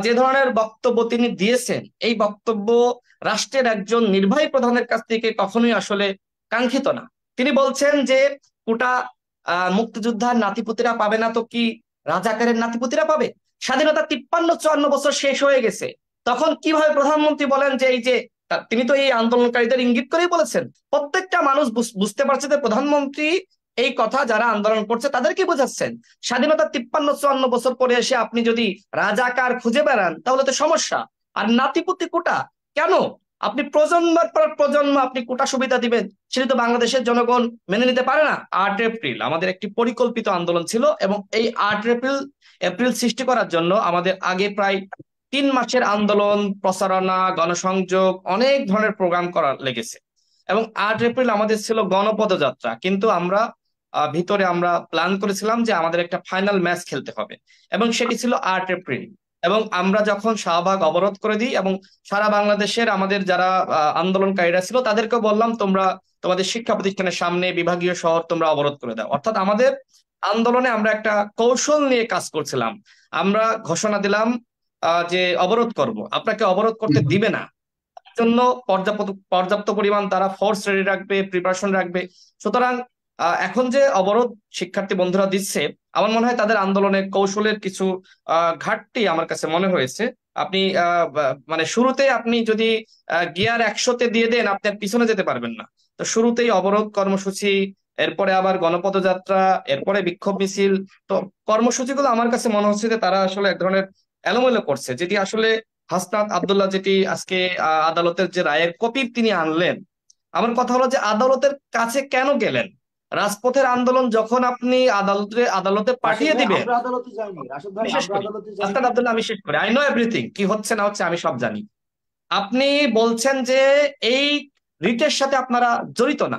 যে ধরনের বক্তব্য তিনি দিয়েছেন, এই বক্তব্য রাষ্ট্রের একজন নির্বাহী প্রধানের কাছ থেকে কখনোই আসলে কাঙ্ক্ষিত না। তিনি বলছেন যে কোটা মুক্তিযোদ্ধার নাতিপুতিরা পাবে না তো কি রাজাকারের নাতিপুতিরা পাবে? স্বাধীনতা 53-54 বছর শেষ হয়ে গেছে, তখন কিভাবে প্রধানমন্ত্রী বলেন যে এই যে তিনি তো এই আন্দোলনকারীদের ইঙ্গিত করেই বলেছেন। প্রত্যেকটা মানুষ বুঝতে পারছে যে প্রধানমন্ত্রী এই কথা যারা আন্দোলন করছে তাদেরকে বোঝাচ্ছেন। স্বাধীনতা 53-54 বছর পরে এসে আপনি যদি রাজাকার খুঁজে বেড়ান তাহলে তো সমস্যা। আর নাতিপুতি কোটা কেন? আপনি প্রজন্মের পর প্রজন্ম আপনি কোটা সুবিধা দিবেন, সেটা তো বাংলাদেশের জনগণ মেনে নিতে পারে না। 8 এপ্রিল আমাদের একটি পরিকল্পিত আন্দোলন ছিল, এবং এই 8 এপ্রিল এপ্রিল সৃষ্টি করার জন্য আমাদের আগে প্রায় 3 মাসের আন্দোলন, প্রচারণা, গণসংযোগ, অনেক ধরনের প্রোগ্রাম করা লেগেছে। এবং 8 এপ্রিল আমাদের ছিল গণপদযাত্রা, কিন্তু আমরা ভিতরে আমরা প্ল্যান করেছিলাম যে আমাদের একটা ফাইনাল ম্যাচ খেলতে হবে, এবং সেটি ছিল 8 এপ্রিল। এবং আমরা যখন শাহবাগ অবরোধ করে দিই, এবং সারা বাংলাদেশের আমাদের যারা আন্দোলনকারীরা ছিল তাদেরকে বললাম তোমরা তোমাদের শিক্ষা প্রতিষ্ঠানের সামনে, বিভাগীয় শহর তোমরা অবরোধ করে দাও। অর্থাৎ আমাদের আন্দোলনে আমরা একটা কৌশল নিয়ে কাজ করছিলাম। আমরা ঘোষণা দিলাম যে অবরোধ করব, আপনাকে অবরোধ করতে দিবে না, জন্য পর্যাপ্ত পর্যাপ্ত পরিমাণ তারা ফোর্স রেডি রাখবে, প্রিপারেশন রাখবে। সুতরাং এখন যে অবরোধ শিক্ষার্থী বন্ধুরা দিচ্ছে, আমার মনে হয় তাদের আন্দোলনের কৌশলের কিছু ঘাটতি আমার কাছে মনে হয়েছে। আপনি মানে শুরুতে আপনি যদি গিয়ার 100-তে দিয়ে দেন, আপনি আর পিছনে যেতে পারবেন না। তো শুরুতেই অবরোধ কর্মসূচি, এরপরে আবার গণপদযাত্রা, এরপরে বিক্ষোভ মিছিল। তো কর্মসূচিগুলো আমার কাছে মনে হচ্ছে যে তারা আসলে এক ধরনের এলোমেলো করছে, যেটি আসলে হাসনাত আব্দুল্লাহ যেটি আজকে আদালতের যে রায়ের কপি তিনি আনলেন। আমার কথা হলো যে আদালতের কাছে কেন গেলেন? রাজপথের আন্দোলন যখন আপনি আদালতে আদালতে রাশেদ পাঠিয়ে ভাই, দিবেন। আমরা আদালতে যাইনি। রাশেদ ভাই, আমি শেষ আমরা করি, আদালতে হাসনাত যাইনি। আব্দুল্লাহ, আমি শেষ করি। আই নো এভরিথিং, কি হচ্ছে না হচ্ছে আমি সব জানি। আপনি বলছেন যে এই রিটের সাথে আপনারা জড়িত না,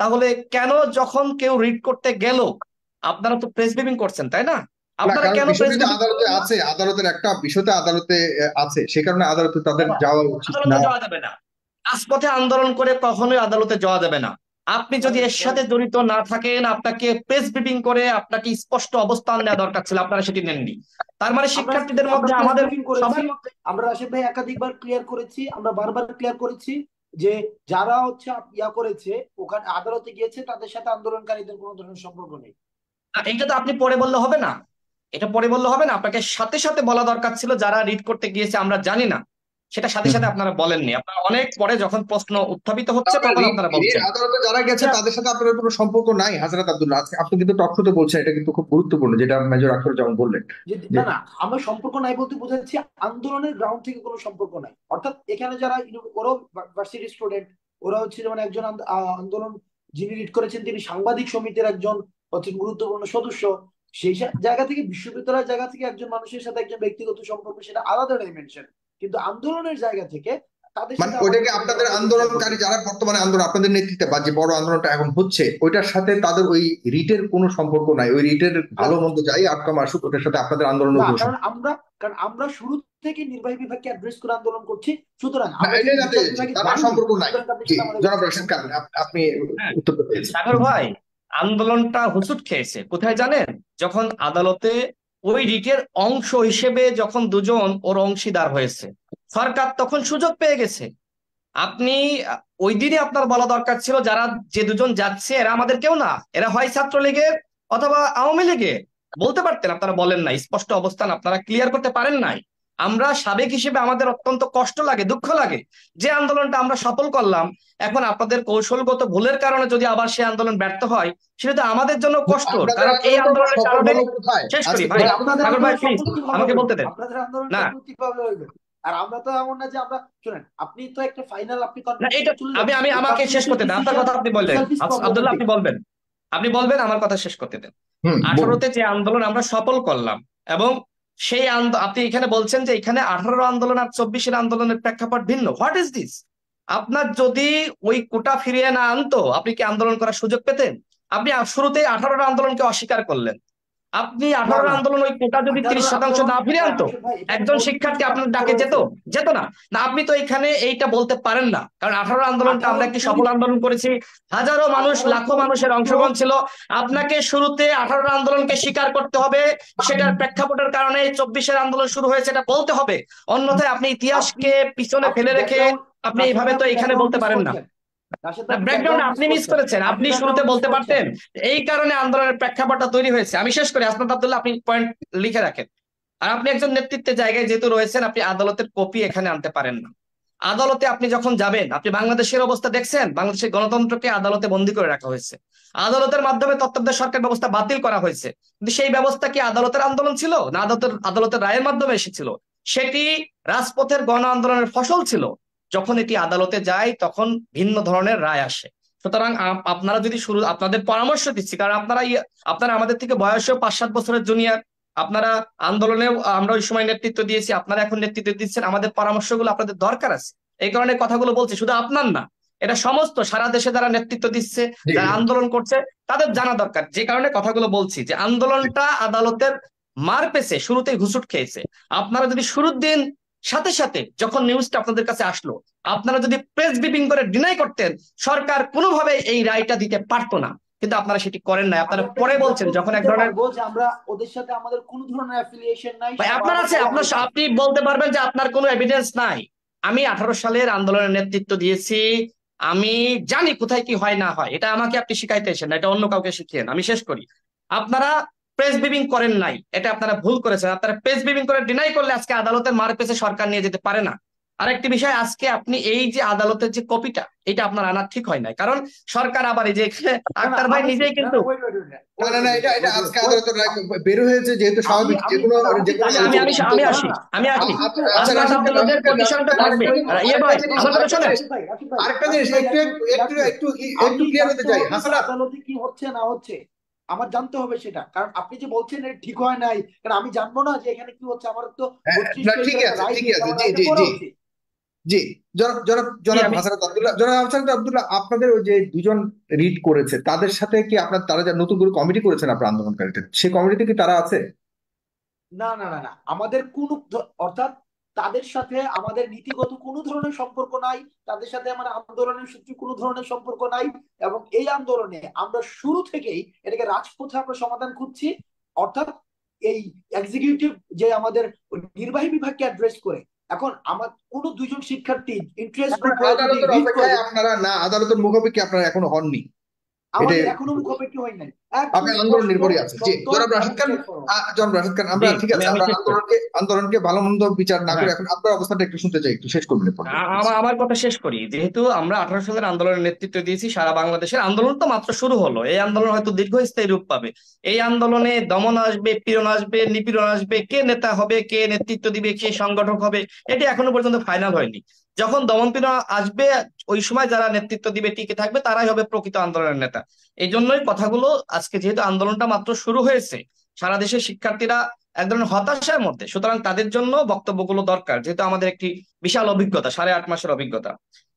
তাহলে কেন যখন কেউ রিট করতে গেল আপনারা তো প্রেস ব্রিফিং করছেন, তাই না? না, আপনারা কারণ কেন প্রেস বিষয়টি তো ব্রিফিং আদালতে করলেন না? আছে, আদালতের একটা বিষয় তো আদালতে আছে, সে কারণে আদালতে তাদের যাওয়া উচিত আদালতে না। যাওয়া যাবে না, রাজপথে আন্দোলন করে কখনোই আদালতে যাওয়া যাবে না। আপনি যদি এর সাথে জড়িত না থাকেন, আপনাকে প্রেস ব্রিফিং করে আপনাকে স্পষ্ট অবস্থান নেওয়া দরকার ছিল, আপনারা সেটি নেননি। তার মানে আমরা শিক্ষার্থীদের আমরা মধ্যে, প্রেস আমাদের ব্রিফিং করেছি। সবার মধ্যে। আমরা রাশেদ ভাই একাধিকবার ক্লিয়ার করেছি, আমরা বারবার ক্লিয়ার করেছি যে যারা হচ্ছে ইয়া করেছে, ওখানে আদালতে গিয়েছে, তাদের সাথে আন্দোলনকারীদের কোনো ধরনের সম্পর্ক নেই। এইটা তো আপনি পরে বললে হবে না, এটা পরে বললে হবে না, আপনাকে সাথে সাথে বলা দরকার ছিল যারা রিড করতে গিয়েছে আমরা জানি না, সেটা সাথে সাথে আপনারা বলেননি। আপনারা অনেক পরে যখন প্রশ্ন উত্থাপিত হচ্ছে আপনার তখন আপনারা বলছেন। আদালতে যারা গেছে এটা তাদের সাথে আপনার কোনো সম্পর্ক নাই হাজরত আব্দুল্লাহ। আজকে আপনি কিন্তু টকশোতে বলছেন, এটা কিন্তু খুব গুরুত্বপূর্ণ, যেটা মেজর আখতার যেমন বললেন যে যে না না, আমরা সম্পর্ক নাই বলতে বোঝাচ্ছি আন্দোলনের গ্রাউন্ড থেকে কোনো সম্পর্ক নাই। অর্থাৎ এখানে যারা ওরাও ভার্সিটি স্টুডেন্ট, ওরা হচ্ছে যেমন একজন আন্দোলন যিনি লিড করেছেন তিনি সাংবাদিক সমিতির একজন হচ্ছে গুরুত্বপূর্ণ সদস্য। সেই জায়গা থেকে, বিশ্ববিদ্যালয়ের জায়গা থেকে একজন মানুষের সাথে একজন ব্যক্তিগত সম্পর্ক, সেটা আলাদা ডাইমেনশন। কিন্তু আন্দোলনের জায়গা থেকে তাদের মানে সাথে আমাদের ওইটাকে কোনো আপনাদের ধরনের সম্পর্ক আন্দোলনকারী নেই। যারা বর্তমানে আন্দোলন আপনাদের নেতৃত্বে বা যে বড় আন্দোলনটা এখন হচ্ছে ওইটার সাথে তাদের ওই রিটের কোনো সম্পর্ক নাই। ওই রিটের না ভালো মন্দ যাই আউটকাম আসুক, ওটার সাথে আপনাদের আন্দোলনের না, কোনো কারণ সম্পর্ক আমরা শুরু থেকে নির্বাহী বিভাগকে অ্যাড্রেস করে আন্দোলন করছি। সুতরাং না। আমরা এটাই যেহেতু জানতে বিচার চাইছি, বিভাগে তার মানে যাইনি, সম্পর্ক নাই। সুতরাং তাদের জি, সাথে আমাদের কোনো জনাব রাশিদ খান, সম্পর্ক নেই। আপনি হ্যাঁ, উত্তরটা পেয়েছেন। সাগর ভাই, আন্দোলনটা হুচুট খেয়েছে কোথায় জানেন? যখন আদালতে ওই রিটের অংশ হিসেবে যখন দুজন ওর অংশীদার হয়েছে, সরকার তখন সুযোগ পেয়ে গেছে। আপনি ওই দিনই আপনার বলা দরকার ছিল যারা, যে দুজন যাচ্ছে এরা আমাদের কেউ না, এরা হয় ছাত্রলীগের অথবা আওয়ামী লীগের। বলতে পারতেন, আপনারা বলেন নাই, স্পষ্ট অবস্থান আপনারা ক্লিয়ার করতে পারেন নাই। আমরা সাবেক হিসেবে আমাদের অত্যন্ত কষ্ট লাগে, দুঃখ লাগে যে আন্দোলনটা আমরা সফল করলাম। এখন আপনাদের কৌশলগত ভুলের কারণে যদি আবার সেই আন্দোলন ব্যর্থ হয়, সেটা তো আমাদের জন্য কষ্ট, আপনাদের কারণ এই আন্দোলনটা আন্দোলনের সফল কারণে। হলো কোথায় শেষ করি আজকে ভাই, ভাই, ধরেন? আপনাদের সাগর ভাই আন্দোলন প্লিজ সফল কিভাবে আমাকে হইবে? বলতে দেন। আপনাদের আন্দোলন না, সফল কিভাবে হইবে? আর আমরা তো এমন না যে আমরা, শুনেন, আপনি তো একটা ফাইনাল, আপনি না, কনক্লুশনে এটা চলে আমি যাচ্ছেন। আমি এই আমাকে শেষ কনক্লুশন করতে দেন, আপনার ডিসিশন কথা আপনি বললেন। Itself is Abdullah problematic. আপনি বলবেন, আপনি বলবেন, আমার কথা শেষ করতে দেন। বলুন। 18-তে যে আন্দোলন আমরা সফল করলাম, এবং সেই আপনি এখানে বলছেন যে এখানে 18 আন্দোলন আর 24-এর আন্দোলনের প্রেক্ষাপট ভিন্ন। What is this? আপনার যদি ওই কোটা ফিরিয়ে না আনতো, আপনি কি আন্দোলন করার সুযোগ পেতেন? আপনি শুরুতেই 18 আন্দোলনকে অস্বীকার করলেন। আপনি না 18 না, আন্দোলন ওই কোটা যদি 30% না ফিরে আনতো, রাশেদ ভাই এখানে একজন মৌলিক শিক্ষার্থী কিছু আপনার পার্থক্য ডাকে যেত? রয়েছে। যেত না। না, আপনি তো এখানে এইটা বলতে পারেন না, কারণ 18 আন্দোলনটা আমরা 18 একটি সফল 20 আন্দোলন করেছি, হাজারো মানুষ, 18 লাখো 20 মানুষের ছাত্র অংশগ্রহণ ছিল। আপনাকে শুরুতে 18 আন্দোলনকে স্বীকার করতে হবে, সেটার প্রেক্ষাপটের কারণে 24-এর আন্দোলন শুরু হয়েছে, এটা বলতে হবে। অন্যথায় আপনি আপনি ইতিহাসকে পিছনে আপনি ফেলে রেখে ব্যাকগ্রাউন্ড, আপনি রাশেদ এইভাবে ভাই তো আপনি এখানে ব্যাকগ্রাউন্ড বলতে মিস পারেন না। করছেন। রাশেদ ভাই না, আপনি ব্যাকগ্রাউন্ড ব্যাকগ্রাউন্ড মিস আপনি মিস করছেন, করেছেন, আপনি আপনি শুরুতে ব্যাকগ্রাউন্ড মিস বলতে করছেন। পারতেন। এই কারণে আন্দোলনের প্রেক্ষাপটটা তৈরি হয়েছে। আমি শেষ করি, আসনাদ আব্দুল্লাহ, আপনি পয়েন্ট লিখে রাখেন। আর আপনি একজন নেতৃত্বের জায়গায় যেহেতু রয়েছেন, আপনি আদালতের কপি এখানে আনতে পারেন না। আদালতে আপনি যখন যাবেন, আপনি বাংলাদেশের অবস্থা দেখছেন, বাংলাদেশের গণতন্ত্রকে আদালতে বন্দী করে রাখা হয়েছে। আদালতের মাধ্যমে তত্ত্বাবধায়ক সরকার ব্যবস্থা বাতিল করা হয়েছে, কিন্তু সেই ব্যবস্থা কি আদালতের আন্দোলন ছিল, না আদালতের রায়ের মাধ্যমে এসেছিল? সেটি রাজপথের গণ আন্দোলনের ফসল ছিল। যখন এটি আদালতে যায়, তখন ভিন্ন ধরনের রায় আসে। সুতরাং আপনারা যদি শুরু, আপনাদের পরামর্শ দিচ্ছি, কারণ আপনারা আমাদের থেকে বয়সেও 5-7 বছরের জুনিয়র। আপনারা আন্দোলনেও, আমরা ওই সময় নেতৃত্ব দিয়েছি, আপনারা এখন নেতৃত্ব দিচ্ছেন, আমাদের পরামর্শগুলো আপনাদের দরকার আছে। এই কারণে কথাগুলো বলছি, শুধু আপনার না, এটা সমস্ত সারা দেশে যারা নেতৃত্ব দিচ্ছে, জি যারা আন্দোলন করছে, তাদের জানা দরকার। যে কারণে কথাগুলো বলছি যে আন্দোলনটা আদালতের মার পেছে শুরুতেই ঘুষুট খেয়েছে। আপনারা যদি শুরুর দিন, সাথে সাথে যখন নিউজটা আপনাদের কাছে আসলো, আপনারা যদি প্রেস ব্রিফিং করে ডিনাই করতেন, সরকার কোনোভাবে এই রায়টা দিতে পারতো না। কিন্তু আপনারা সেটি করেন নাই, আমি আপনারা পরে আপনাকে বলছেন গ্রাউন্ড যখন এক দিতে ধরনের, পারবো যে আমরা ওদের সাথে আমাদের কোনো ধরনের অ্যাফিলিয়েশন নাই, ভাই সেটা আপনার বারবার আছে, বলা আপনার হয়েছে। আপনি বলতে পারবেন যে আপনার কোনো এভিডেন্স নাই। আমি 18 সালের আন্দোলনের নেতৃত্ব দিয়েছি, আমি জানি কোথায় কি হয় না হয়। এটা আমাকে আপনি শিখাইতে এসেন না, এটা অন্য কাউকে শিখিয়েন। আমি শেষ করি, আপনারা প্রেস ব্রিফিং করেন নাই, এটা আপনারা ভুল করেছেন। আপনারা প্রেস ব্রিফিং করে ডিনাই করলে আজকে আদালতের মার পেছে সরকার নিয়ে যেতে পারে না। আরেকটি বিষয়, আজকে আপনি এই যে আদালতের যে কপিটা, এটা আপনার আনা ঠিক হয় নাই, কারণ সরকার আবার এই যে এখানে না না আক্তার ভাই আনাইছি, নিজেই না কিন্তু, না, ওয়েট ওয়েট না ওয়েট না না, ওয়েট এটা এটা ওয়েট আজকে ওয়েট আদালতের রায় বের হয়েছে, যেহেতু আমি স্বাভাবিক যে আমি কোনো না, আমাকে যে কোনো টাইম আমি দিতে আমি দিন। আমি না আসি, না, আমি আসি। আপনি তো আচ্ছা আসনাদ রাশেদ ভাই, আব্দুল্লাহদের পজিশনটা থাকবে। ইয়ে ভাই, ওয়েট আমার কথা আরেকটা শোনেন। জিনিস, রাকিব ভাই, আরেকটা রাকিব জিনিস ভাই, একটু let me একটু let একটু me একটু একটু আমি ক্লিয়ার হতে জানতে চাই হবে যে হাসানাত। আদালতে কি হচ্ছে না হচ্ছে, আমার জানতে হবে সেটা। কারণ আপনি যে বলছেন এটা ঠিক হয় নাই, কারণ আমি জানবো না যে এখানে কি হচ্ছে। আমার তো হ্যাঁ, 32 না পেজের ঠিকই একটা আছে, রায় ঠিকই দিয়েছে, আছে, আমার জি রায়টা জি পড়া জি উচিত। জি। জনাব জনাব জি, জনাব আমি হাসানাত আব্দুল্লাহ, জনাব হাসানাত আব্দুল্লাহ, আপনাদের ওই যে দুজন রিড করেছে, তাদের সাথে কি আপনার, তারা যা নতুন করে কমিটি করেছেন আপনার আন্দোলনকারীদের, সেই কমিটিতে কি তারা আছে? না না না না, আমাদের কোন, অর্থাৎ তাদের সাথে আমাদের নীতিগত কোনো ধরনের সম্পর্ক নাই, তাদের সাথে আমার আন্দোলনের সূত্রে কোনো ধরনের সম্পর্ক নাই। এবং এই আন্দোলনে আমরা শুরু থেকেই এটাকে রাজপথে আমরা সমাধান খুঁজছি। অর্থাৎ এই এক্সিকিউটিভ যে আমাদের নির্বাহী বিভাগকে অ্যাড্রেস করে, এখন আমার কোন দুইজন শিক্ষার্থী ইন্টারেস্ট আপনার গ্রুপ হয়ে যদি আদালতের রিড করে, অপেক্ষায় আপনারা না, আদালতের মুখোমুখি আপনারা এখনো হননি, আমাদের এটাই এখনো মুখোমুখি হয় নাই। একদম আপনার আন্দোলন স্পষ্ট, নির্ভরই আছে। জি, সত্য জনাব রাশিদ এবং খান, স্ট্রেট ফরওয়ার্ড। জনাব রাশিদ খান, আমরা জি, ঠিক আমি আছে, আমি আমরা শেষ করি। আন্দোলনকে ভালো মন্দ বিচার না করে হ্যাঁ, এখন আপনার অবস্থানটা একটু শুনতে চাই, একটু শেষ করবেন এরপর। আমার কথা শেষ করি। যেহেতু আমরা 18 সালের আন্দোলনের নেতৃত্ব দিয়েছি, সারা বাংলাদেশের আন্দোলন তো মাত্র শুরু হলো, এই আন্দোলন হয়তো দীর্ঘস্থায়ী রূপ পাবে। এই আন্দোলনে দমন আসবে, পীড়ন আসবে, নিপীড়ন আসবে, কে নেতা হবে, কে নেতৃত্ব দিবে, কে সংগঠক হবে, এটি এখনো পর্যন্ত ফাইনাল হয়নি। যখন দমন পীড়ন আসবে, ওই সময় যারা নেতৃত্ব দিবে, টিকে থাকবে, তারাই হবে প্রকৃত আন্দোলনের নেতা। এই জন্যই কথাগুলো, আজকে যেহেতু আন্দোলনটা মাত্র শুরু হয়েছে, সারা দেশের শিক্ষার্থীরা এক ধরনের হতাশার মধ্যে, সুতরাং তাদের জন্য বক্তব্যগুলো দরকার, যেহেতু আমাদের একটি বিশাল অভিজ্ঞতা, 8.5 মাসের অভিজ্ঞতা।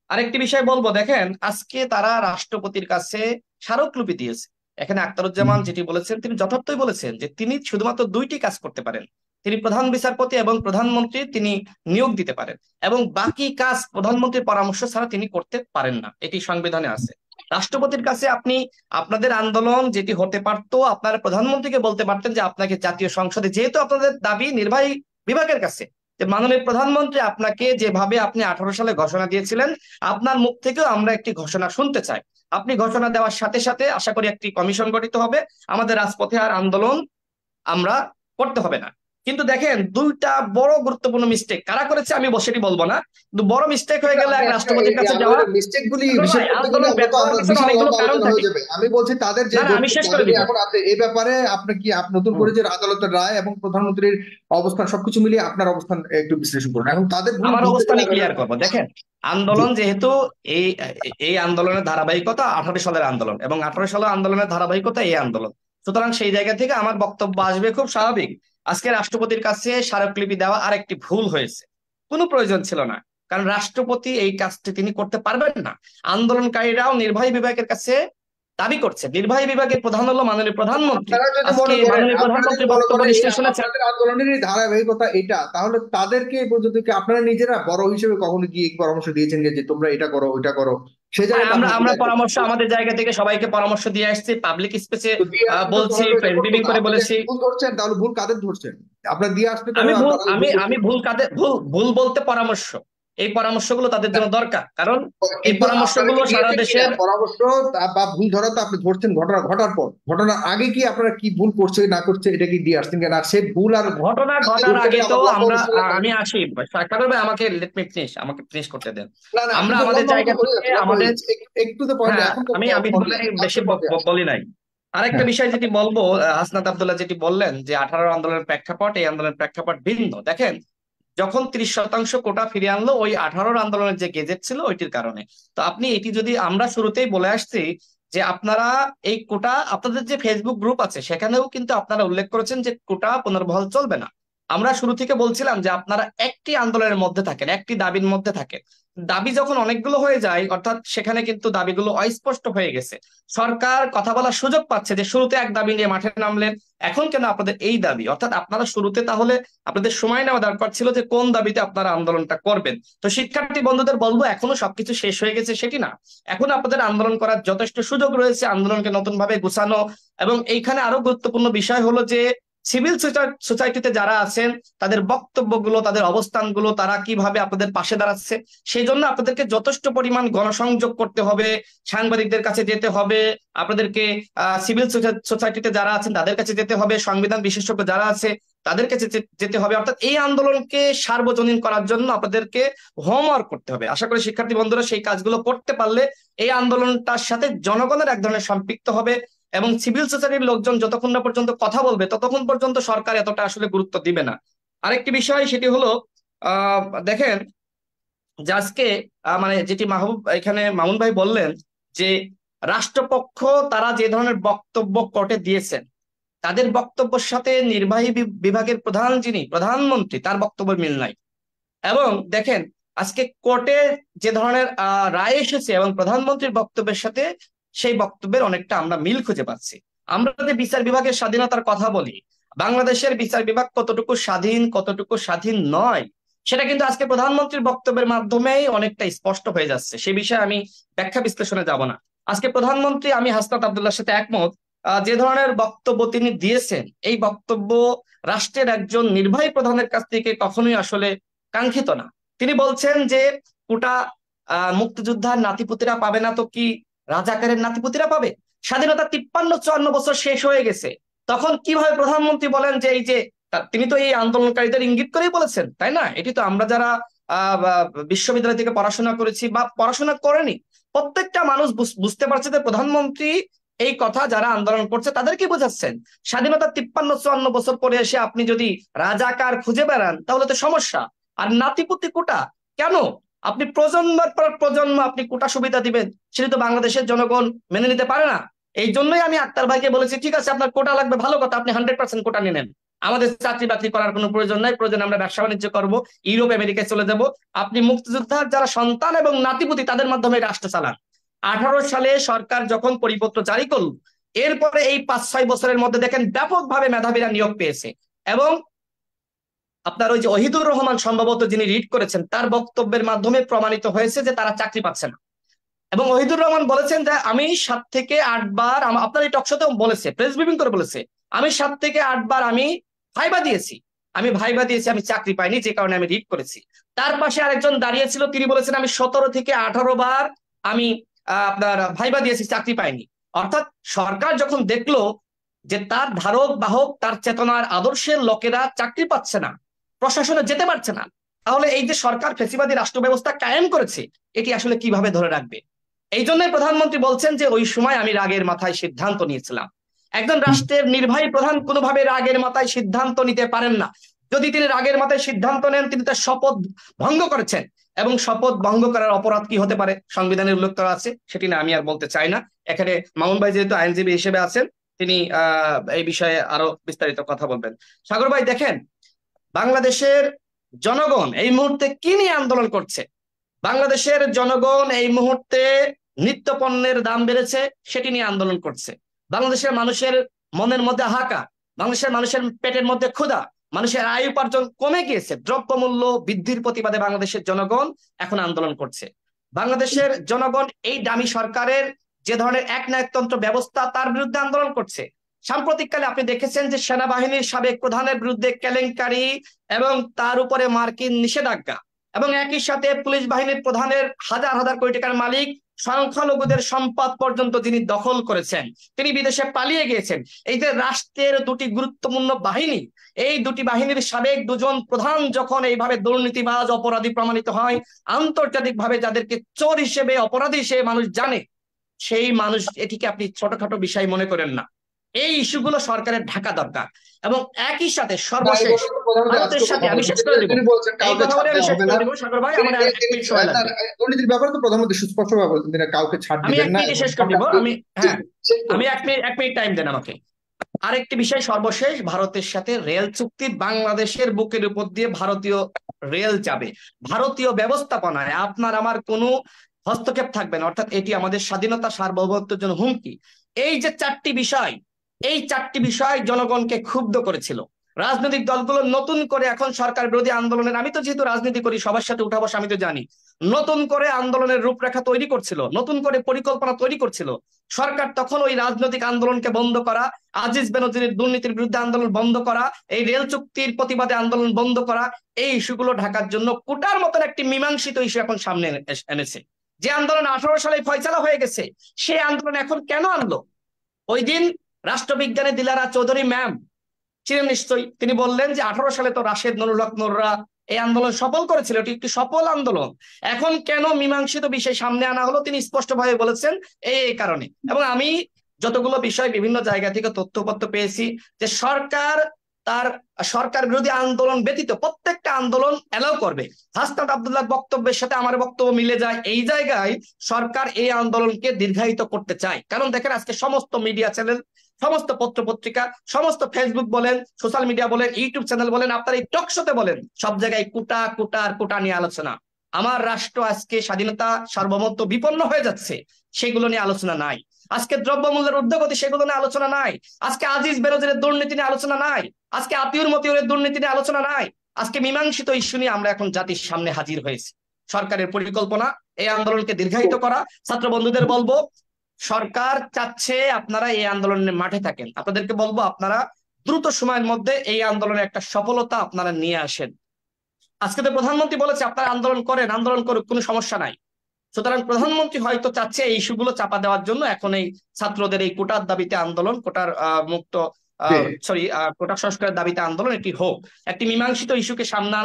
আরেকটি বিষয় বলবো, দেখেন আজকে তারা রাষ্ট্রপতির কাছে স্মারকলিপি দিয়েছে। এখানে আখতারুজ্জামান যেটি বলেছেন, তিনি যথার্থই বলেছেন যে তিনি শুধুমাত্র দুইটি কাজ করতে পারেন। তিনি প্রধান বিচারপতি এবং প্রধানমন্ত্রী তিনি নিয়োগ দিতে পারেন, এবং বাকি কাজ প্রধানমন্ত্রীর পরামর্শ ছাড়া তিনি করতে পারেন না, এটি সংবিধানে আছে। রাষ্ট্রপতির কাছে আপনি আপনাদের আন্দোলন যেটি হতে পারতো, আপনারা প্রধানমন্ত্রীকে বলতে পারতেন যে আপনাকে জাতীয় সংসদে, যেহেতু আপনাদের দাবি নির্বাহী বিভাগের কাছে, যে মাননীয় প্রধানমন্ত্রী আপনাকে যেভাবে আপনি 18 সালে ঘোষণা দিয়েছিলেন, আপনার মুখ থেকেও আমরা একটি ঘোষণা শুনতে চাই। আপনি ঘোষণা দেওয়ার সাথে সাথে আশা করি একটি কমিশন গঠিত হবে, আমাদের রাজপথে আর আন্দোলন আমরা করতে হবে না। কিন্তু দেখেন, দুইটা বড় গুরুত্বপূর্ণ মিস্টেক কারা করেছে আমি সেটি বলবো না, কিন্তু বড় মিস্টেক হয়ে গেল আপনি এক একটা রাষ্ট্রপতির এই কাছে যাওয়া। আন্দোলনের মিস্টেক গুলি সুন্দর হিসেব ভাই, করতে গেলে আন্দোলন আমরা তো ব্যর্থ হওয়ার পিছনে বিশাল অনেকগুলো লম্বা কারণ আলোচনা থাকে। হয়ে যাবে। আমি বলছি তাদের যে না না, আমি শেষ করে দাবি দিব। এখন আছে এই ব্যাপারে আপনি কি নতুন করে যে আদালতের রায় এবং প্রধানমন্ত্রীর অবস্থান সবকিছু মিলিয়ে আপনার অবস্থান একটু বিশ্লেষণ করুন, এখন তাদের ভুল আমার বুঝতে গেলে অবস্থানই ক্লিয়ার করবো। দেখেন, জি আন্দোলন যেহেতু এই এই আন্দোলনের ধারাবাহিকতা 18 সালের আন্দোলন, এবং 18 সালের আন্দোলনের ধারাবাহিকতা এই আন্দোলন, সুতরাং সেই জায়গা থেকে আমার বক্তব্য আসবে খুব স্বাভাবিক। আজকে রাষ্ট্রপতির কাছে স্মারকলিপি দেওয়া আরেকটি ভুল হয়েছে, কোনো প্রয়োজন ছিল না, কারণ রাষ্ট্রপতি এই কাজটি তিনি করতে পারবেন না। আন্দোলনকারীরাও নির্বাহী বিভাগের কাছে দাবি করছে। নির্বাহী বিভাগের প্রধান হলো মাননীয় প্রধানমন্ত্রী। আপনারা যদি আজকে মনে করেন মাননীয় আপনারা যদি প্রধানমন্ত্রীর মনে বক্তব্য করেন এই নিশ্চয়ই শুনেছেন। আপনাদের আন্দোলনেরই ধারাবাহিকতা এটা, তাহলে তাদেরকে এই পর্যন্ত কি আপনারা নিজেরা বড় হিসেবে কখনো কি পরামর্শ দিয়েছেন যে তোমরা এটা করো ওইটা করো? সেই হ্যাঁ, জায়গাটা আমরা আপনাদের আমরা দায়িত্ব পরামর্শ থাকবে। আমাদের জায়গা থেকে সবাইকে পরামর্শ দিয়ে আসছি, পাবলিক স্পেসে তো দিয়ে আসলে তো বলছি, তাহলে এটা প্রেস করতো ব্রিফিং না, করে আপনি যে বলেছি। ভুল ধরছেন তাহলে ভুল কাদের ধরছেন? আপনারা দিয়ে আসলে তো আমি ভুল তারা আমি ভুল আমি করছে। ভুল কাদের ভুল বলতে পরামর্শ, এই পরামর্শগুলো তাদের জন্য দরকার, কারণ এই কিন্তু আপনারা পরামর্শগুলো কি সারা দিয়েছেন কিনা দেশের। পরামর্শ বা ভুল ধরা তো আপনি ধরছেন ঘটনা ঘটার পর, ঘটনার আগে কি আপনারা কি ভুল করছে না করছে এটা কি দিয়ে আসছেন কিনা? আর সেই ভুল আর ঘটনা শাস্তি ঘটার ধরতে আগে গেলে তো আমার লম্বা আমরা অনুষ্ঠান লাগবে। আমি আসি সাকার ভাই, আমাকে ফিনিশ করতে দেন। না না, আমরা কিন্তু আমাদের লম্বা মতো জায়গা হয়ে থেকে যাচ্ছে, লম্বা হয়ে আমাদের, যাচ্ছে, একটু তো পয়েন্ট, হ্যাঁ, এখন তো আমি পর্যায়ে বলে আসছে, বেশি লাস্টের পর্যায়ে আসছে। বলি নাই। আরেকটা হ্যাঁ বিষয় যেটি বলবো, হাসনাত আব্দুল্লাহ যেটি বললেন যে 18 আন্দোলনের প্রেক্ষাপট, এই আন্দোলনের প্রেক্ষাপট ভিন্ন। দেখেন, যখন 30% কোটা ফিরিয়ে আনলো ওই 18 আন্দোলনের যে গেজেট ছিল ওইটির কারণে। তো আপনি এটি যদি, আমরা শুরুতেই বলে আসছি যে আপনারা এই কোটা, আপনাদের যে ফেসবুক গ্রুপ আছে সেখানেও কিন্তু আপনারা উল্লেখ করেছেন যে কোটা পুনর্বহাল চলবে না। আমরা শুরু থেকে বলছিলাম যে আপনারা একটি আন্দোলনের মধ্যে থাকেন, একটি দাবির মধ্যে থাকেন। দাবি যখন অনেকগুলো হয়ে যায়, অর্থাৎ সেখানে কিন্তু দাবিগুলো অস্পষ্ট হয়ে গেছে। সরকার কথা বলার সুযোগ পাচ্ছে যে শুরুতে এক দাবি নিয়ে মাঠে নামলেন, এখন কেন আপনাদের এই দাবি? অর্থাৎ আপনারা শুরুতে তাহলে আপনাদের সময় নেওয়া দরকার ছিল যে কোন দাবিতে আপনারা আন্দোলনটা করবেন। তো শিক্ষার্থী বন্ধুদের বলবো, এখনো সবকিছু শেষ হয়ে গেছে সেটি না, এখন আপনাদের আন্দোলন করার যথেষ্ট সুযোগ রয়েছে, আন্দোলনকে নতুন ভাবে গুছানো। এবং এইখানে আরো গুরুত্বপূর্ণ বিষয় হলো যে সিভিল সোসাইটিতে যারা আছেন তাদের বক্তব্যগুলো, তাদের অবস্থানগুলো, তারা কিভাবে আপনাদের পাশে দাঁড়াচ্ছে, সেই জন্য আপনাদেরকে যথেষ্ট পরিমাণ গণসংযোগ করতে হবে, সাংবাদিকদের কাছে যেতে হবে, আপনাদেরকে সিভিল সোসাইটিতে যারা আছেন তাদের কাছে যেতে হবে, সংবিধান বিশেষজ্ঞ যারা আছে তাদের কাছে যেতে হবে। অর্থাৎ এই আন্দোলনকে সার্বজনীন করার জন্য আপনাদেরকে হোমওয়ার্ক করতে হবে। আশা করি শিক্ষার্থী বন্ধুরা সেই কাজগুলো করতে পারলে এই আন্দোলনটার সাথে জনগণের এক ধরনের সম্পৃক্ত হবে, এবং সিভিল সোসাইটির লোকজন যতক্ষণ না পর্যন্ত কথা বলবে ততক্ষণ পর্যন্ত সরকার এতটা আসলে গুরুত্ব দিবে না। আরেকটি বিষয় সেটি হলো, দেখেন যে আজকে মানে যেটি এখানে মামুন ভাই বললেন যে রাষ্ট্রপক্ষ তারা যে ধরনের বক্তব্য কোর্টে দিয়েছেন, তাদের বক্তব্যের সাথে নির্বাহী বিভাগের প্রধান যিনি প্রধানমন্ত্রী তার বক্তব্যের মিল নাই। এবং দেখেন, আজকে কোর্টে যে ধরনের রায় এসেছে এবং প্রধানমন্ত্রীর বক্তব্যের সাথে সেই বক্তব্যের অনেকটা আমরা মিল খুঁজে পাচ্ছি। আমরা যে বিচার বিভাগের স্বাধীনতার কথা বলি, বাংলাদেশের বিচার বিভাগ কতটুকু স্বাধীন কতটুকু স্বাধীন নয়, সেটা কিন্তু আজকে প্রধানমন্ত্রীর বক্তব্যের মাধ্যমেই অনেকটা স্পষ্ট হয়ে যাচ্ছে। সে বিষয়ে আমি ব্যাখ্যা বিশ্লেষণে যাব না। আজকে প্রধানমন্ত্রী, আমি হাসনাত আব্দুল্লাহর সাথে একমত, যে ধরনের বক্তব্য তিনি দিয়েছেন, এই বক্তব্য রাষ্ট্রের একজন নির্বাহী প্রধানের কাছ থেকে কখনোই আসলে কাঙ্ক্ষিত না। তিনি বলছেন যে কোটা মুক্তিযোদ্ধার নাতিপুতিরা পাবে না তো কি রাজাকারের নাতিপুতিরা পাবে? স্বাধীনতা 53-54 বছর শেষ হয়ে গেছে, তখন কিভাবে প্রধানমন্ত্রী বলেন যে এই যে তিনি তো এই আন্দোলনকারীদের ইঙ্গিত করেই বলেছেন, তাই না? এটি তো আমরা যারা বিশ্ববিদ্যালয় থেকে পড়াশোনা করেছি বা পড়াশোনা করেনি, প্রত্যেকটা মানুষ বুঝতে পারছে যে প্রধানমন্ত্রী এই কথা যারা আন্দোলন করছে তাদেরকে বোঝাচ্ছেন। স্বাধীনতা 53-54 বছর পরে এসে আপনি যদি রাজাকার খুঁজে বেড়ান তাহলে তো সমস্যা। আর নাতিপুতি কোটা কেন? আপনি প্রজন্মের পর প্রজন্ম আপনি কোটা সুবিধা দিবেন, সেটা তো বাংলাদেশের জনগণ মেনে নিতে পারে না। এই জন্যই আমি আক্তার ভাইকে বলেছি, ঠিক আছে আপনার কোটা লাগবে, ভালো কথা, আপনি 100% কোটা নিয়ে নেন, আমাদের চাকরি বাকরি করার কোনো প্রয়োজন নাই, প্রয়োজন আমরা ব্যবসা বাণিজ্য করবো, ইউরোপ আমেরিকায় চলে যাব। আপনি মুক্তিযোদ্ধার যারা সন্তান এবং নাতিপুতি তাদের মাধ্যমে রাষ্ট্র চালান। 18 সালে সরকার যখন পরিপত্র জারি করল, এরপরে এই 5-6 বছরের মধ্যে দেখেন ব্যাপকভাবে মেধাবীরা নিয়োগ পেয়েছে। এবং আপনার ওই যে ওহিদুর রহমান সম্ভবত যিনি রিড করেছেন, তার বক্তব্যের মাধ্যমে প্রমাণিত হয়েছে যে তারা চাকরি পাচ্ছে না। এবং ওহিদুর রহমান বলেছেন যে আমি 7 থেকে 8 বার, আপনার এই টকশোতেও বলেছে, প্রেস ব্রিফিং করে বলেছে, আমি 7 থেকে 8 বার আমি ভাইবা দিয়েছি, আমি চাকরি পাইনি, যে কারণে আমি রিড করেছি। তার পাশে আরেকজন দাঁড়িয়েছিল, তিনি বলেছেন আমি 17 থেকে 18 বার আমি আপনার ভাইবা দিয়েছি, চাকরি পাইনি। অর্থাৎ সরকার যখন দেখলো যে তার ধারক বাহক, তার চেতনার আদর্শের লোকেরা চাকরি পাচ্ছে না, প্রশাসনে যেতে পারছে না, তাহলে এই যে সরকার ফ্যাসিবাদী রাষ্ট্র ব্যবস্থা কায়েম করেছে এটি আসলে কিভাবে ধরে রাখবে? এই জন্যই প্রধানমন্ত্রী বলছেন যে ওই সময় আমি রাগের মাথায় সিদ্ধান্ত নিয়েছিলাম। একজন রাষ্ট্রের নির্বাহী প্রধান কোনোভাবে রাগের মাথায় সিদ্ধান্ত নিতে পারেন না। যদি তিনি রাগের মাথায় সিদ্ধান্ত নেন, তিনি তার শপথ ভঙ্গ করেছেন, এবং শপথ ভঙ্গ করার অপরাধ কি হতে পারে সংবিধানে উল্লেখ করা আছে, সেটি না আমি আর বলতে চাই না। এখানে মামুন ভাই যেহেতু আইনজীবী হিসেবে আছেন, তিনি এই বিষয়ে আরো বিস্তারিত কথা বলবেন। সাগর ভাই, দেখেন বাংলাদেশের জনগণ এই মুহূর্তে কি নিয়ে আন্দোলন করছে। বাংলাদেশের জনগণ এই মুহূর্তে নিত্য পণ্যের দাম বেড়েছে, সেটি নিয়ে আন্দোলন করছে। বাংলাদেশের মানুষের মনের মধ্যে হাহাকার, বাংলাদেশের মানুষের পেটের মধ্যে ক্ষুধা, মানুষের আয় উপার্জন কমে গিয়েছে, দ্রব্যমূল্য বৃদ্ধির প্রতিবাদে বাংলাদেশের জনগণ এখন আন্দোলন করছে। বাংলাদেশের জনগণ এই দামি সরকারের যে ধরনের একনায়কতন্ত্র ব্যবস্থা, তার বিরুদ্ধে আন্দোলন করছে। সাম্প্রতিককালে আপনি দেখেছেন যে সেনাবাহিনীর সাবেক প্রধানের বিরুদ্ধে কেলেঙ্কারি এবং তার উপরে মার্কিন নিষেধাজ্ঞা, এবং একই সাথে পুলিশ বাহিনীর প্রধানের হাজার হাজার কোটি টাকার মালিক, সংখ্যালঘুদের সম্পদ পর্যন্ত যিনি দখল করেছেন, তিনি বিদেশে পালিয়ে গিয়েছেন। এই যে রাষ্ট্রের দুটি গুরুত্বপূর্ণ বাহিনী, এই দুটি বাহিনীর সাবেক দুজন প্রধান যখন এইভাবে দুর্নীতিবাজ অপরাধী প্রমাণিত হয়, আন্তর্জাতিকভাবে যাদেরকে চোর হিসেবে, অপরাধী হিসেবে মানুষ জানে, সেই মানুষ এটিকে আপনি ছোটখাটো বিষয় মনে করেন না। এই ইস্যুগুলো সরকারের ঢাকা দরকার। এবং একই সাথে সর্বশেষ ভারতের সাথে, আমি শেষ করে দিব এই কথা বলে, আমি শেষ করে দিব সাগর ভাই, আমার আর 1 মিনিট সময় লাগবে। দুর্নীতির ব্যাপারে তো প্রধানমন্ত্রী সুস্পষ্টভাবে বলছেন তিনি কাউকে ছাড় আমি দিবেন 1 না। মিনিটে শেষ করে দিব। আমি 1 মিনিট টাইম দেন আমাকে। আরেকটি বিষয় সর্বশেষ, ভারতের সাথে রেল চুক্তি। বাংলাদেশের বুকের উপর দিয়ে ভারতীয় রেল যাবে, ভারতীয় ব্যবস্থাপনায় আপনার আমার কোনো হস্তক্ষেপ থাকবে না, অর্থাৎ এটি আমাদের স্বাধীনতা সার্বভৌমত্বের জন্য হুমকি। এই যে 4টি বিষয়, এই 4টি বিষয় জনগণকে ক্ষুব্ধ করেছিল। রাজনৈতিক দলগুলো নতুন করে এখন সরকার বিরোধী আন্দোলনের, আমি তো যেহেতু রাজনীতি করি, সবার সাথে উঠা বসা আমি তো জানি, নতুন করে আন্দোলনের রূপরেখা তৈরি করছিল, নতুন করে পরিকল্পনা তৈরি করছিল সরকার। তখন ওই রাজনৈতিক আন্দোলনকে বন্ধ করা, আজিজ বেনজিরের দুর্নীতির বিরুদ্ধে আন্দোলন বন্ধ করা, এই রেল চুক্তির প্রতিবাদে আন্দোলন বন্ধ করা, এই ইস্যুগুলো ঢাকার জন্য কোটার মতন একটি মীমাংসিত ইস্যু এখন সামনে এনেছে। যে আন্দোলন 18 সালে ফয়সালা হয়ে গেছে, সেই আন্দোলন এখন কেন আনলো? ওই দিন রাষ্ট্রবিজ্ঞানী দিলারা চৌধুরী ম্যাম ছিলেন নিশ্চয়ই, তিনি বললেন যে 18 সালে তো রাশেদ নুরুল হক নুররা এই আন্দোলন সফল করেছিল, এটি একটি সফল আন্দোলন। এখন কেন মীমাংসিত বিষয় সামনে আনা হলো, তিনি স্পষ্টভাবে বলেছেন এই কারণে। এবং আমি যতগুলো বিষয় বিভিন্ন জায়গা থেকে তথ্যপত্র পেয়েছি যে সরকার বিরোধী আন্দোলন ব্যতীত প্রত্যেকটা আন্দোলন এলাও করবে। হাসনাত আব্দুল্লাহ বক্তব্যের সাথে আমার বক্তব্য মিলে যায়। এই জায়গায় সরকার এই আন্দোলনকে দীর্ঘায়িত করতে চায়। কারণ দেখেন, আজকে সমস্ত মিডিয়া চ্যানেল, সমস্ত পত্র পত্রিকা, সমস্ত ফেসবুক বলেন, সোশ্যাল মিডিয়া বলেন, ইউটিউব চ্যানেল বলেন, আপনার এই টক শোতে বলেন, সব জায়গায় কোটা কোটা আর কোটা নিয়ে আলোচনা। আমার রাষ্ট্র আজকে স্বাধীনতা সার্বভৌমত্ব বিপন্ন হয়ে যাচ্ছে, সেগুলো নিয়ে আলোচনা নাই। আজকে দ্রব্যমূল্যের ঊর্ধ্বগতি, সেগুলো নিয়ে আলোচনা নাই। আজকে আজিজ বেনজিরের দুর্নীতি নিয়ে আলোচনা নাই। আজকে আতিউর মতিউরের দুর্নীতি নিয়ে আলোচনা নাই। আজকে মীমাংসিত ইস্যু নিয়ে আমরা এখন জাতির সামনে হাজির হয়েছি। সরকারের পরিকল্পনা এই আন্দোলনকে দীর্ঘায়িত করা। ছাত্র বন্ধুদের বলবো, সরকার চাচ্ছে আপনারা এই আন্দোলনের মাঠে থাকেন। আপনাদেরকে বলবো, আপনারা দ্রুত সময়ের মধ্যে এই আন্দোলনের একটা সফলতা আপনারা নিয়ে আসেন। আজকে তো প্রধানমন্ত্রী বলেছে আপনারা আন্দোলন করেন, আন্দোলন করুক, কোনো সমস্যা নাই। সুতরাং প্রধানমন্ত্রী হয়তো চাচ্ছে এই ইস্যুগুলো চাপা দেওয়ার জন্য এখন এই ছাত্রদের এই কোটার দাবিতে আন্দোলন, কোটার মুক্ত কোটা সংস্কারের দাবিতে আন্দোলন, এটি হোক। একটি মীমাংসিত ইস্যুকে সামনে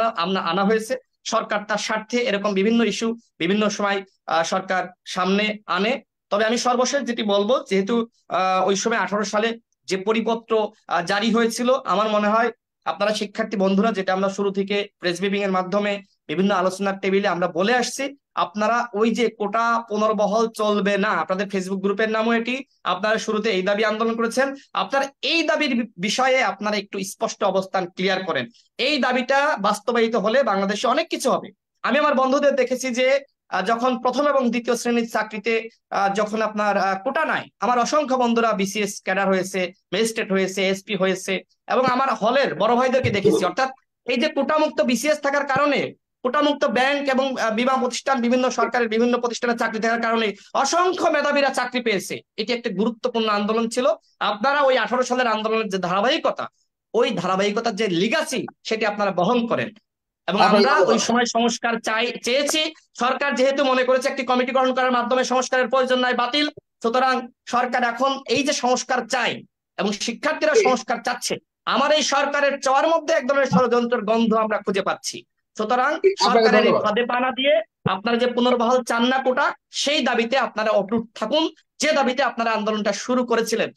আনা হয়েছে। সরকার তার স্বার্থে এরকম বিভিন্ন ইস্যু বিভিন্ন সময় সরকার সামনে আনে। তবে আমি সর্বশেষ যেটি বলবো, যেহেতু ওই সময় 18 সালে যে পরিপত্র জারি হয়েছিল, আমার মনে হয় আপনারা শিক্ষার্থী বন্ধুরা, যেটা আমরা শুরু থেকে প্রেস ব্রিফিং এর মাধ্যমে বিভিন্ন আলোচনার টেবিলে আমরা বলে আসছি, আপনারা ওই যে কোটা পুনর্বহাল চলবে না, আপনাদের ফেসবুক গ্রুপের নামও এটি, আপনারা শুরুতে এই দাবি আন্দোলন করেছেন, আপনারা এই দাবির বিষয়ে আপনারা একটু স্পষ্ট অবস্থান ক্লিয়ার করেন। এই দাবিটা বাস্তবায়িত হলে বাংলাদেশে অনেক কিছু হবে। আমি আমার বন্ধুদের দেখেছি যে যখন প্রথম এবং দ্বিতীয় শ্রেণীর চাকরিতে যখন আপনার কোটা নাই, আমার অসংখ্য বন্ধুরা বিসিএস ক্যাডার হয়েছে, ম্যাজিস্ট্রেট হয়েছে, এসপি হয়েছে, এবং আমার হলের বড় ভাইদেরকে দেখেছি। অর্থাৎ এই যে কোটামুক্ত বিসিএস থাকার কারণে, কোটামুক্ত ব্যাংক এবং বীমা প্রতিষ্ঠান, বিভিন্ন সরকারের বিভিন্ন প্রতিষ্ঠানের চাকরি থাকার কারণে অসংখ্য মেধাবীরা চাকরি পেয়েছে। এটি একটা গুরুত্বপূর্ণ আন্দোলন ছিল। আপনারা ওই 18 সালের আন্দোলনের যে ধারাবাহিকতা, ওই ধারাবাহিকতার যে লিগাসি, সেটি আপনারা বহন করেন। এবং আমরা ওই সময় সংস্কার চেয়েছি। সরকার যেহেতু মনে করেছে একটি কমিটি গঠন করার মাধ্যমে সংস্কারের প্রয়োজন নাই, বাতিল, সুতরাং সরকার এখন এই যে সংস্কার চাই এবং শিক্ষার্থীরা সংস্কার চাচ্ছে, আমার এই সরকারের চাওয়ার মধ্যে এক ধরনের ষড়যন্ত্রের গন্ধ আমরা খুঁজে পাচ্ছি। সুতরাং সরকারের এই ফাঁদে পা না দিয়ে আপনারা যে পুনর্বহাল চান না কোটা, সেই দাবিতে আপনারা অটুট থাকুন, যে দাবিতে আপনারা আন্দোলনটা শুরু করেছিলেন।